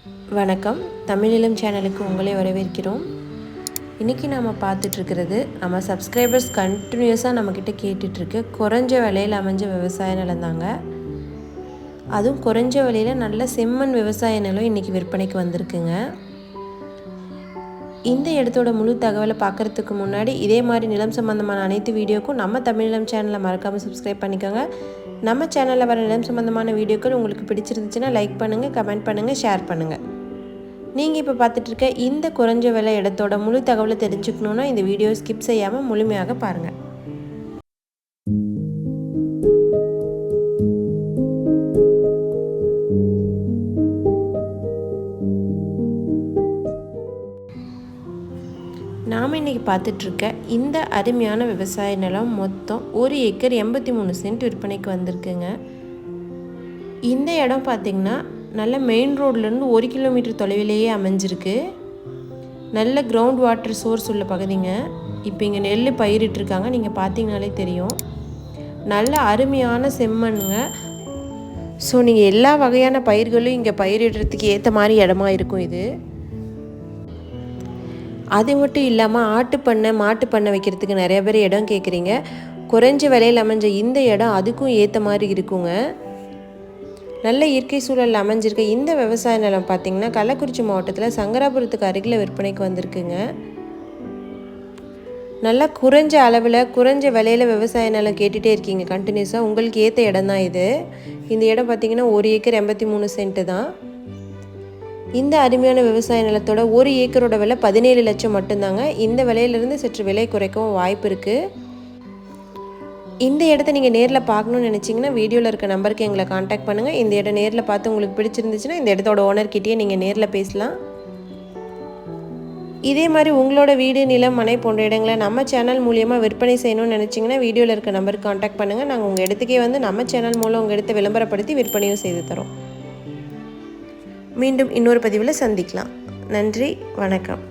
வணக்கம், தமிழிலம் சேனலுக்கு உங்களை வரவேற்கிறோம். இன்றைக்கி நாம் பார்த்துட்ருக்கிறது நம்ம சப்ஸ்கிரைபர்ஸ் கண்டினியூஸாக நம்மக்கிட்ட கேட்டுட்ருக்கு குறைஞ்ச விலையில் அமைஞ்ச விவசாய நிலம் தாங்க. அதுவும் குறைஞ்ச விலையில் நல்ல செம்மண் விவசாய நிலம் இன்றைக்கி விற்பனைக்கு வந்திருக்குங்க. இந்த இடத்தோட முழு தகவலை பார்க்குறதுக்கு முன்னாடி இதே மாதிரி நிலம் சம்மந்தமான அனைத்து வீடியோக்கும் நம்ம தமிழிலம் சேனலை மறக்காமல் சப்ஸ்கிரைப் பண்ணிக்கோங்க. நம்ம சேனலில் வர நிலம் சம்மந்தமான வீடியோக்கள் உங்களுக்கு பிடிச்சிருந்துச்சுன்னா லைக் பண்ணுங்கள், கமெண்ட் பண்ணுங்கள், ஷேர் பண்ணுங்கள். நீங்கள் இப்போ பார்த்துட்ருக்க இந்த குறைஞ்ச விலை இடத்தோட முழு தகவலை தெரிஞ்சுக்கணுன்னா இந்த வீடியோ ஸ்கிப் செய்யாமல் முழுமையாக பாருங்கள். நாம் இன்றைக்கி பார்த்துட்ருக்க இந்த அருமையான விவசாய நிலம் மொத்தம் 1 ஏக்கர் 83 சென்ட் விற்பனைக்கு வந்திருக்குங்க. இந்த இடம் பார்த்திங்கன்னா நல்ல மெயின் ரோட்லேருந்து 1 கிலோமீட்டர் தொலைவிலேயே அமைஞ்சிருக்கு. நல்ல கிரவுண்ட் வாட்டர் சோர்ஸ் உள்ள பகுதிங்க. இப்போ இங்கே நெல் பயிரிட்டிருக்காங்க, நீங்கள் பார்த்தீங்கனாலே தெரியும். நல்ல அருமையான செம்மண்ணுங்க. ஸோ நீங்கள் எல்லா வகையான பயிர்களும் இங்கே பயிரிடுறதுக்கு ஏற்ற மாதிரி இடமா இருக்கும் இது. அது மட்டும் இல்லாமல் ஆட்டுப்பண்ணை மாட்டுப்பண்ணை வைக்கிறதுக்கு நிறைய பேர் இடம் கேட்குறீங்க. குறைஞ்ச விலையில் அமைஞ்ச இந்த இடம் அதுக்கும் ஏற்ற மாதிரி இருக்குங்க. நல்ல இயற்கை சூழலில் அமைஞ்சிருக்க இந்த விவசாய நிலம் பார்த்திங்கன்னா கள்ளக்குறிச்சி மாவட்டத்தில் சங்கராபுரத்துக்கு அருகில் விற்பனைக்கு வந்திருக்குங்க. நல்லா குறைஞ்ச அளவில் குறைஞ்ச விலையில் விவசாய நிலம் கேட்டுகிட்டே இருக்கீங்க கண்டினியூஸாக. உங்களுக்கு ஏற்ற இடம் தான் இது. இந்த இடம் பார்த்திங்கன்னா 1 ஏக்கர் 83 சென்ட்டு தான். இந்த அருமையான விவசாய நிலத்தோட 1 ஏக்கரோட விலை 17 லட்சம் மட்டும்தாங்க. இந்த விலையிலேருந்து சற்று விலை குறைக்கவும் வாய்ப்பு இருக்குது. இந்த இடத்த நீங்கள் நேரில் பார்க்கணுன்னு நினச்சிங்கன்னா வீடியோவில் இருக்க நம்பருக்கு எங்களை காண்டாக்ட் பண்ணுங்கள். இந்த இடம் நேரில் பார்த்து உங்களுக்கு பிடிச்சிருந்துச்சுன்னா இந்த இடத்தோட ஓனர்கிட்டயே நீங்கள் நேரில் பேசலாம். இதே மாதிரி உங்களோட வீடு, நிலம், மனை போன்ற இடங்களை நம்ம சேனல் மூலியமாக விற்பனை செய்யணும்னு நினச்சிங்கன்னா வீடியோவில் இருக்க நம்பருக்கு காண்டாக்ட் பண்ணுங்கள். நாங்கள் உங்கள் இடத்துக்கே வந்து நம்ம சேனல் மூலம் உங்கள் இடத்த விளம்பரப்படுத்தி விற்பனையும் செய்து தரோம். மீண்டும் இன்னொரு பதிவில் சந்திக்கலாம். நன்றி, வணக்கம்.